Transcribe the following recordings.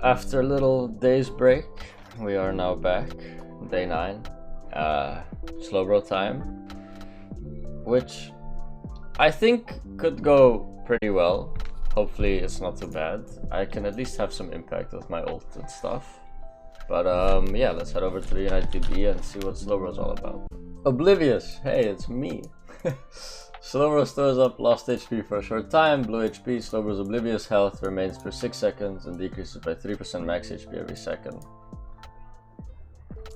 After a little day's break, we are now back, day 9, Slowbro time, which I think could go pretty well. Hopefully it's not too bad. I can at least have some impact with my ult and stuff. But yeah, let's head over to the Unite TB and see what Slowbro's all about. Oblivious, hey, it's me. Slowbro stores up lost HP for a short time. Blue HP, Slowbro's oblivious health remains for 6 seconds and decreases by 3% max HP every second.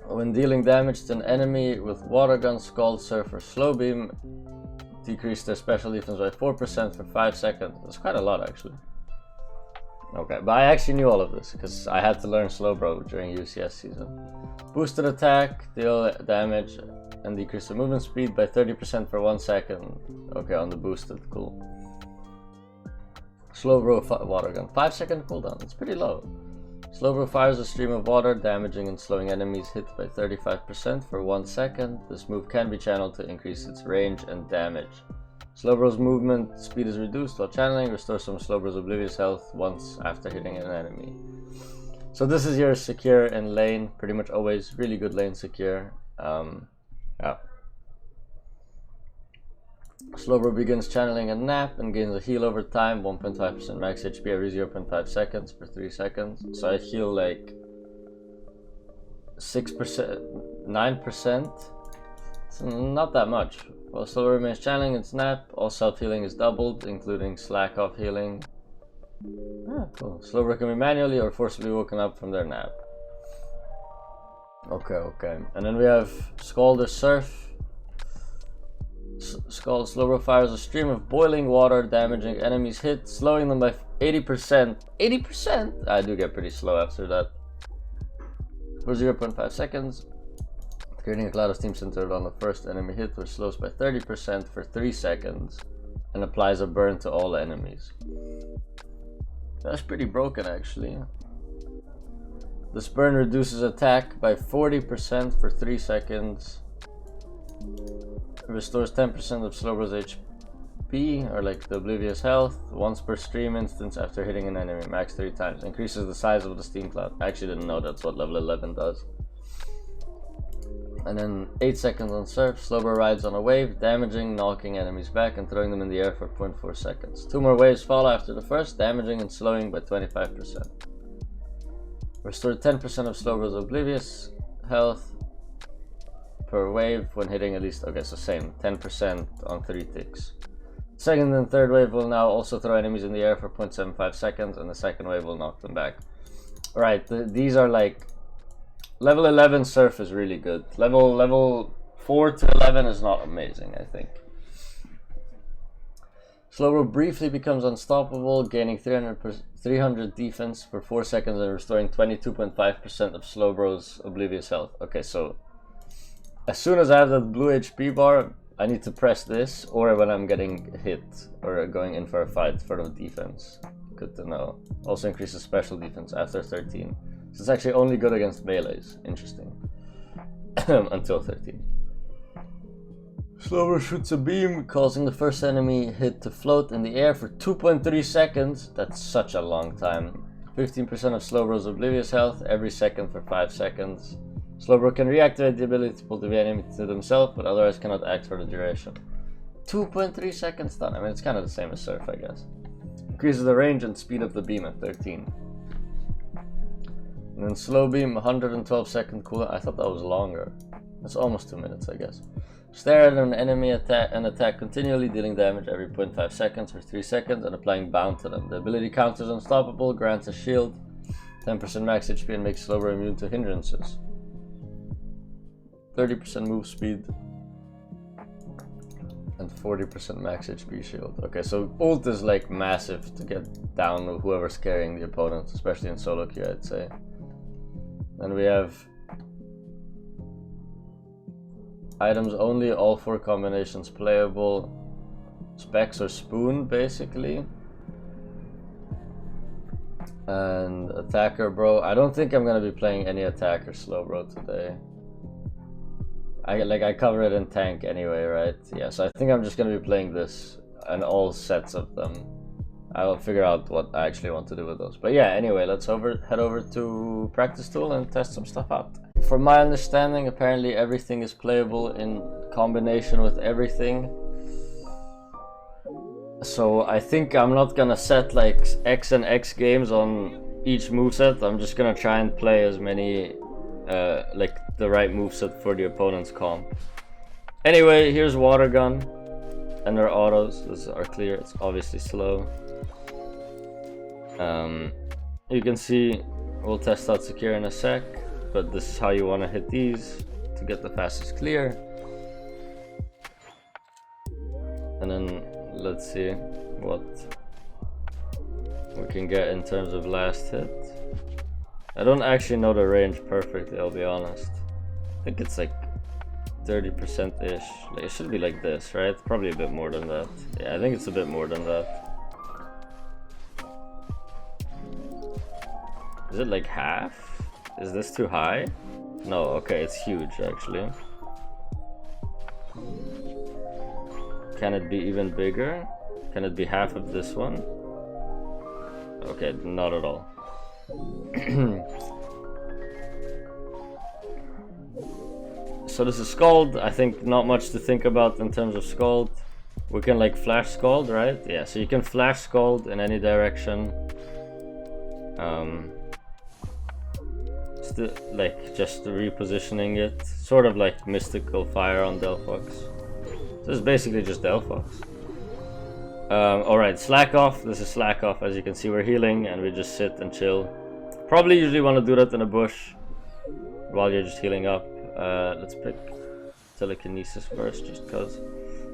When dealing damage to an enemy with Water Gun, Scald, Surf, or Slow Beam, decrease their special defense by 4% for 5 seconds. That's quite a lot actually. Okay, but I actually knew all of this because I had to learn Slowbro during UCS season. Boosted attack, deal damage, and decrease the movement speed by 30% for 1 second. Okay, on the boosted, cool. Slowbro Water Gun, 5 second cooldown, it's pretty low. Slowbro fires a stream of water, damaging and slowing enemies hit by 35% for 1 second. This move can be channeled to increase its range and damage. Slowbro's movement speed is reduced while channeling, restores some Slowbro's oblivious health once after hitting an enemy. So this is your secure in lane, pretty much always really good lane secure. Yeah. Slowbro begins channeling a nap and gains a heal over time, 1.5% max HP every 0.5 seconds for 3 seconds. So I heal like 6%, 9%. It's not that much. While Slowbro remains channeling its nap, all self-healing is doubled, including slack-off healing. Ah, cool. Slowbro can be manually or forcibly woken up from their nap. Okay. And then we have Scald or Surf. Scald, Slowbro fires a stream of boiling water, damaging enemies hit, slowing them by 80%. 80%? I do get pretty slow after that. For 0.5 seconds. Creating a cloud of steam centered on the first enemy hit, which slows by 30% for 3 seconds and applies a burn to all enemies. That's pretty broken actually. This burn reduces attack by 40% for 3 seconds. It restores 10% of Slowbro's HP, or like the oblivious health, once per stream instance after hitting an enemy, max 3 times. Increases the size of the steam cloud. I actually didn't know that's what level 11 does. And then 8 seconds on Surf, Slowbro rides on a wave, damaging, knocking enemies back and throwing them in the air for 0.4 seconds. 2 more waves follow after the first, damaging and slowing by 25%. Restore 10% of Slowbro's oblivious health per wave when hitting at least, okay, so same, 10% on 3 ticks. Second and third wave will now also throw enemies in the air for 0.75 seconds, and the second wave will knock them back. Alright, these are like, level 11 Surf is really good. Level 4 to 11 is not amazing, I think. Slowbro briefly becomes unstoppable, gaining 300 defense for 4 seconds and restoring 22.5% of Slowbro's oblivious health. Okay, so as soon as I have that blue HP bar, I need to press this, or when I'm getting hit or going in for a fight for the defense. Good to know. Also increases special defense after 13. So it's actually only good against melees. Interesting. Until 13. Slowbro shoots a beam, causing the first enemy hit to float in the air for 2.3 seconds. That's such a long time. 15% of Slowbro's oblivious health every second for 5 seconds. Slowbro can reactivate the ability to pull the enemy to themselves, but otherwise cannot act for the duration. 2.3 seconds stun. I mean, it's kind of the same as Surf, I guess. Increases the range and speed of the beam at 13. And then Slow Beam, 112 second cooldown. I thought that was longer. That's almost 2 minutes, I guess. Stare at an enemy and attack continually, dealing damage every 0.5 seconds for 3 seconds and applying bound to them. The ability counters unstoppable, grants a shield, 10% max HP, and makes Slowbro immune to hindrances. 30% move speed and 40% max HP shield. Okay, so ult is like massive to get down whoever's carrying the opponent, especially in solo queue, I'd say. Then we have items only, all 4 combinations playable. Specs or Spoon, basically. And Attacker Bro. I don't think I'm gonna be playing any Attacker Slowbro today. I cover it in tank anyway, right? Yeah, so I think I'm just gonna be playing this and all sets of them. I'll figure out what I actually want to do with those. But yeah, anyway, let's head over to practice tool and test some stuff out. From my understanding, apparently everything is playable in combination with everything. So I think I'm not gonna set like X and X games on each moveset. I'm just gonna try and play as many like the right moveset for the opponent's comp. Anyway, here's Water Gun. And our autos, these are clear, it's obviously slow. You can see, we'll test out secure in a sec, but this is how you want to hit these to get the fastest clear. And then let's see what we can get in terms of last hit. I don't actually know the range perfectly, I'll be honest. I think it's like 30%-ish. Like, it should be like this, right? Probably a bit more than that. Yeah, I think it's a bit more than that. Is it like half? Is this too high? No, okay, it's huge actually. Can it be even bigger? Can it be half of this one? Okay, not at all. So this is Scald. I think not much to think about in terms of Scald. We can like flash Scald, right? Yeah, so you can flash Scald in any direction. Like just repositioning it, sort of like Mystical Fire on Delphox. This is basically just Delphox. Alright, Slack Off. This is Slack Off. As you can see, we're healing and we just sit and chill. Probably usually want to do that in a bush while you're just healing up. Let's pick Telekinesis first, just cause.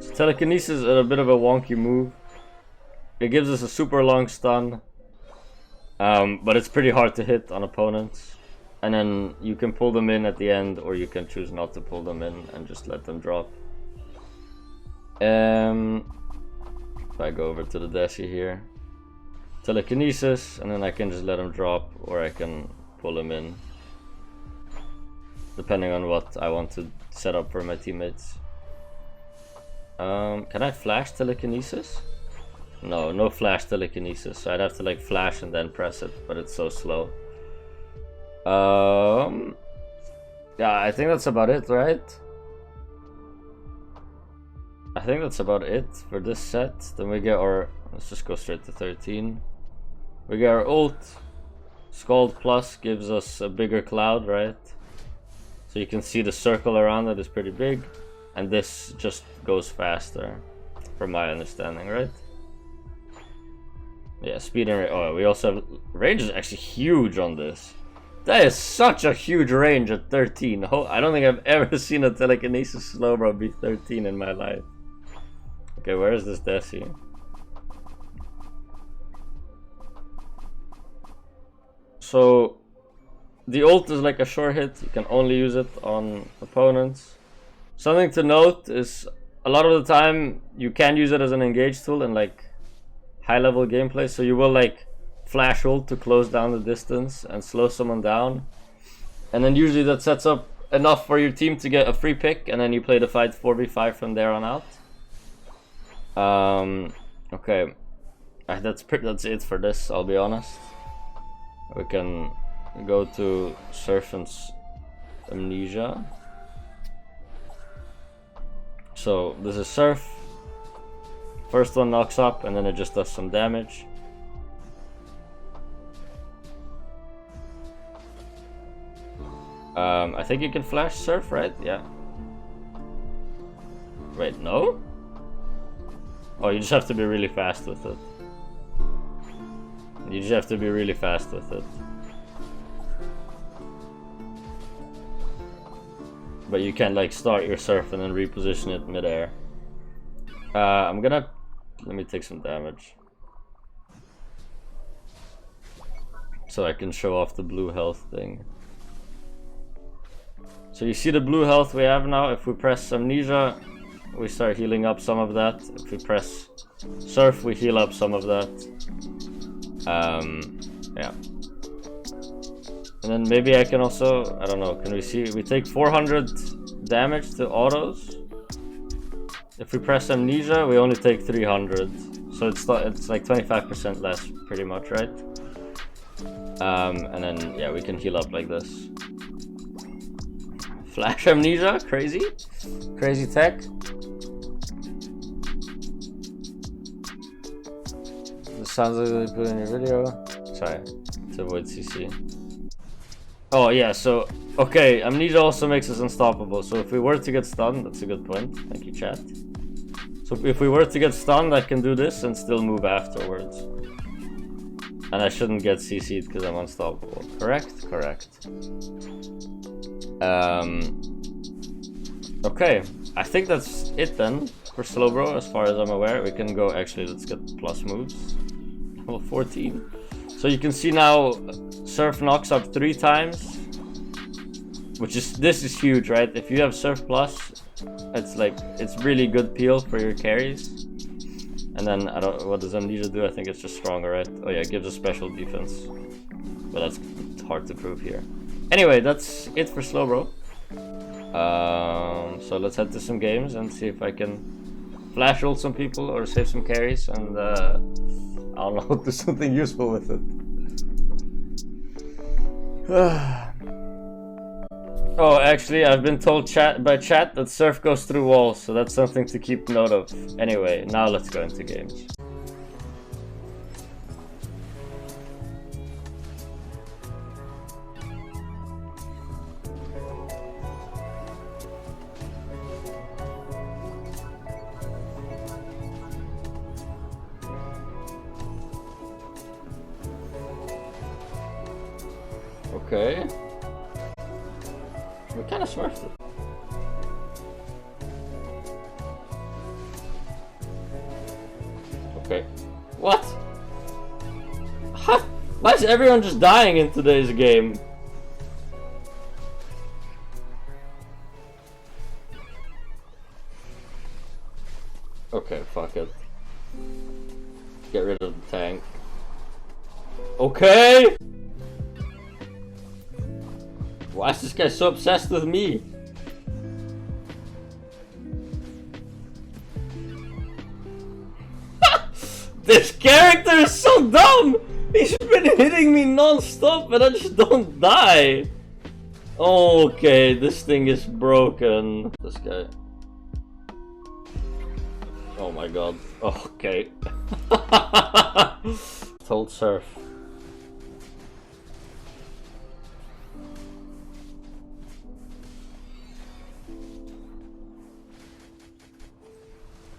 So Telekinesis is a bit of a wonky move. It gives us a super long stun, but it's pretty hard to hit on opponents. And then you can pull them in at the end, or you can choose not to pull them in and just let them drop. If I go over to the Desi here, Telekinesis, and then I can just let them drop, or I can pull them in, depending on what I want to set up for my teammates. Can I flash Telekinesis? No, no flash Telekinesis, so I'd have to like flash and then press it, but it's so slow. Yeah, I think that's about it, right? I think that's about it for this set. Then we get our, let's just go straight to 13. We get our ult. Scald Plus gives us a bigger cloud, right? So you can see the circle around it is pretty big. And this just goes faster, from my understanding, right? Yeah, speed and range. Oh, we also have, range is actually huge on this. That is such a huge range at 13. I don't think I've ever seen a Telekinesis Slowbro be 13 in my life. Okay, where is this Desi? So, the ult is like a short hit. You can only use it on opponents. Something to note is, a lot of the time, you can use it as an engage tool in like high-level gameplay. So you will like flash ult to close down the distance and slow someone down, and then usually that sets up enough for your team to get a free pick, and then you play the fight 4v5 from there on out. Okay, that's it for this, I'll be honest. We can go to Surf and Amnesia. So this is Surf. First one knocks up and then it just does some damage. I think you can flash Surf, right? Yeah. Wait, no? Oh, you just have to be really fast with it. You just have to be really fast with it. But you can like start your Surf and then reposition it midair. I'm gonna, let me take some damage, so I can show off the blue health thing. So you see the blue health we have now. If we press Amnesia, we start healing up some of that. If we press Surf, we heal up some of that. Yeah. And then maybe I can also, I don't know, can we see, we take 400 damage to autos. If we press Amnesia, we only take 300. So it's like 25% less, pretty much, right? And then yeah, we can heal up like this. Flash amnesia, crazy tech. This sounds like they put in your video. Sorry, to avoid CC. Oh yeah, so okay, amnesia also makes us unstoppable. So if we were to get stunned, that's a good point. Thank you, chat. So if we were to get stunned, I can do this and still move afterwards. And I shouldn't get CC'd because I'm unstoppable. Correct? Correct. Okay, I think that's it then for Slowbro, as far as I'm aware. We can go, actually, let's get plus moves. Level 14. So you can see now, Surf knocks up 3 times. This is huge, right? If you have Surf Plus, it's really good peel for your carries. And then, what does Amnesia do? I think it's just stronger, right? Oh yeah, it gives a special defense. But that's hard to prove here. Anyway, that's it for Slowbro. So let's head to some games and see if I can flash ult some people or save some carries and I don't know, do something useful with it. Oh, actually, I've been told by chat that Surf goes through walls, so that's something to keep note of. Anyway, now let's go into games. Okay. We kind of smurfed it. Okay. What? Huh? Why is everyone just dying in today's game? Okay, fuck it. Get rid of the tank. Okay! Why is this guy so obsessed with me? This character is so dumb! He's been hitting me non-stop and I just don't die! Okay, this thing is broken. This guy. Oh my god. Okay. Told Surf.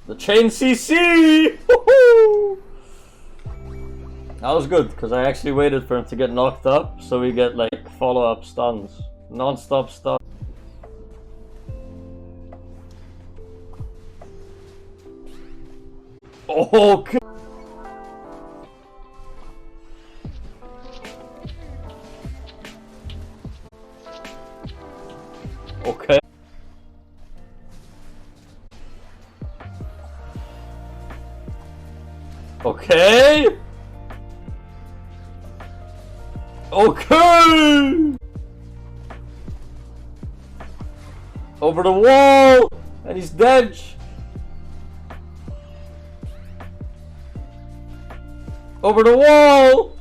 The chain CC! Woohoo! That was good, because I actually waited for him to get knocked up, so we get like follow-up stuns. Non-stop stuns. Okay. Okay. Okay. Okay. Over the wall, and he's dead. Over the wall.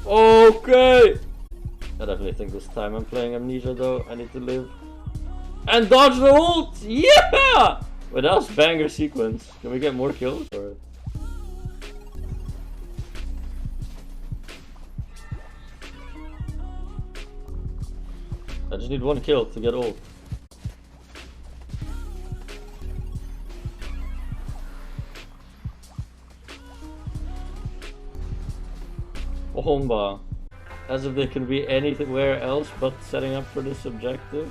Okay. I definitely think this time I'm playing Amnesia though. I need to live. And dodge the ult! Yeah! Wait, that was banger sequence. Can we get more kills? Or... I just need 1 kill to get ult. Ohomba. As if they can be anywhere else but setting up for this objective.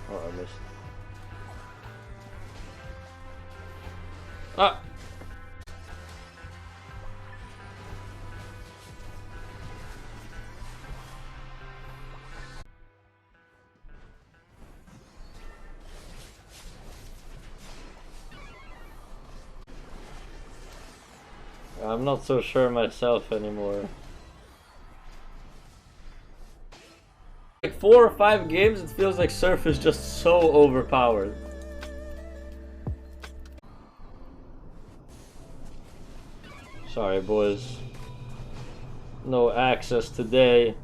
Oh, I missed. Ah! I'm not so sure myself anymore. Like 4 or 5 games, it feels like Surf is just so overpowered. Sorry, boys. No access today.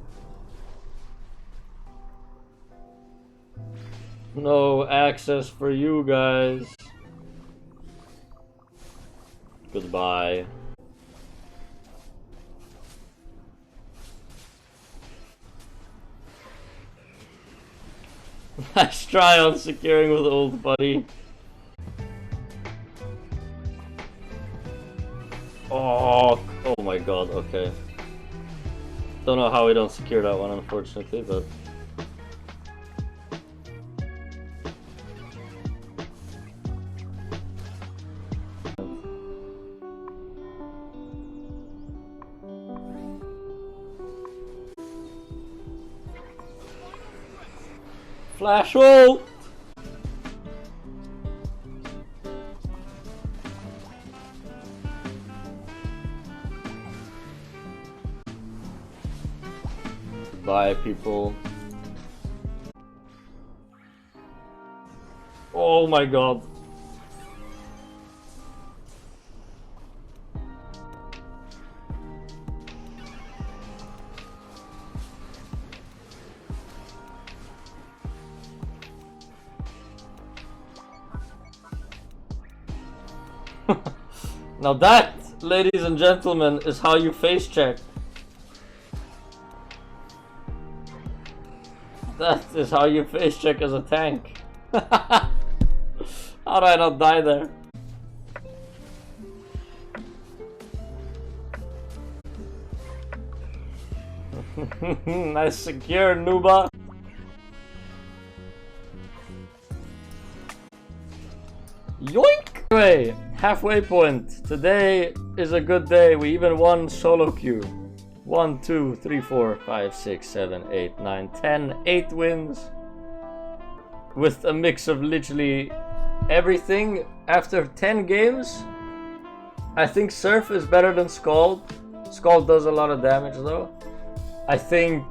No access for you guys. Goodbye. Nice try on securing with old buddy. Oh my god, okay. Don't know how we don't secure that one, unfortunately, but... Flash ult! Bye, people. Oh my god. Now that, ladies and gentlemen, is how you face check. That is how you face check as a tank. How did I not die there? Nice secure, Nuba. Yoink! Anyway, halfway point. Today is a good day. We even won solo queue. 1, 2, 3, 4, 5, 6, 7, 8, 9, 10. 8 wins. With a mix of literally everything. After 10 games, I think Surf is better than Scald. Scald does a lot of damage though. I think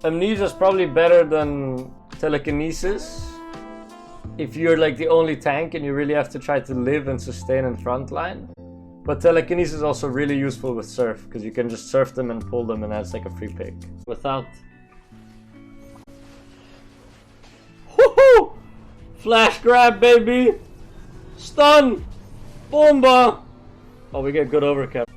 Amnesia is probably better than Telekinesis. If you're like the only tank and you really have to try to live and sustain in frontline. But Telekinesis is also really useful with Surf, because you can just surf them and pull them and that's like a free pick. Without... Woohoo! Flash grab, baby! Stun! Bomba! Oh, we get good overcap.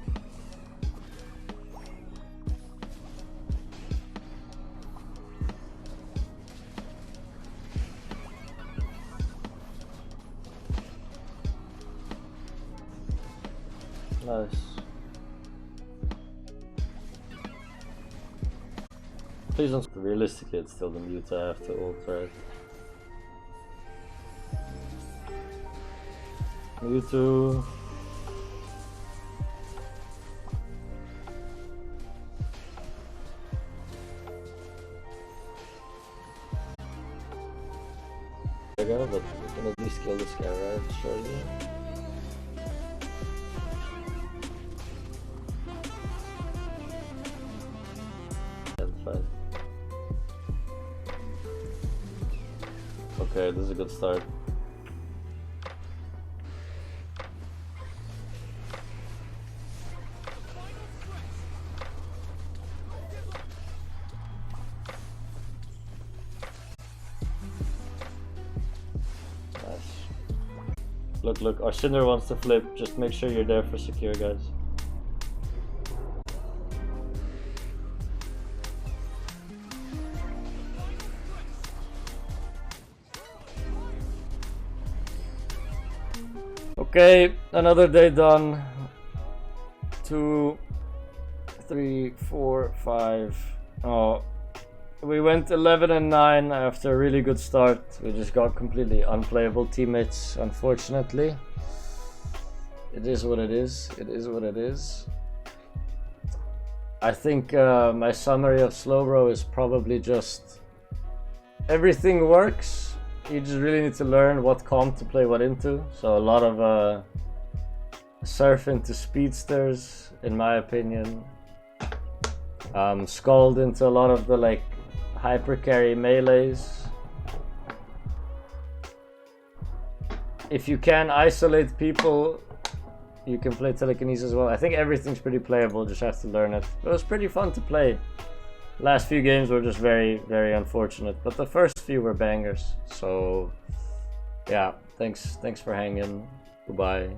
Nice. Please don't. Realistically, it's still the mute I have to ult, right? Mewtwo. But we can at least kill this guy, right? Surely. Okay, this is a good start. Nice. Look, our Cinder wants to flip. Just make sure you're there for secure, guys. Okay, another day done. 2, 3, 4, 5. Oh, we went 11 and 9 after a really good start. We just got completely unplayable teammates, unfortunately. It is what it is. It is what it is. I think my summary of Slowbro is probably just everything works. You just really need to learn what comp to play what into. So a lot of surf into speedsters, in my opinion. Scald into a lot of the like hyper carry melees. If you can isolate people, you can play telekinesis as well. I think everything's pretty playable, just have to learn it. It was pretty fun to play. Last few games were just very, very unfortunate, but the first few were bangers. So yeah, thanks for hanging. Goodbye.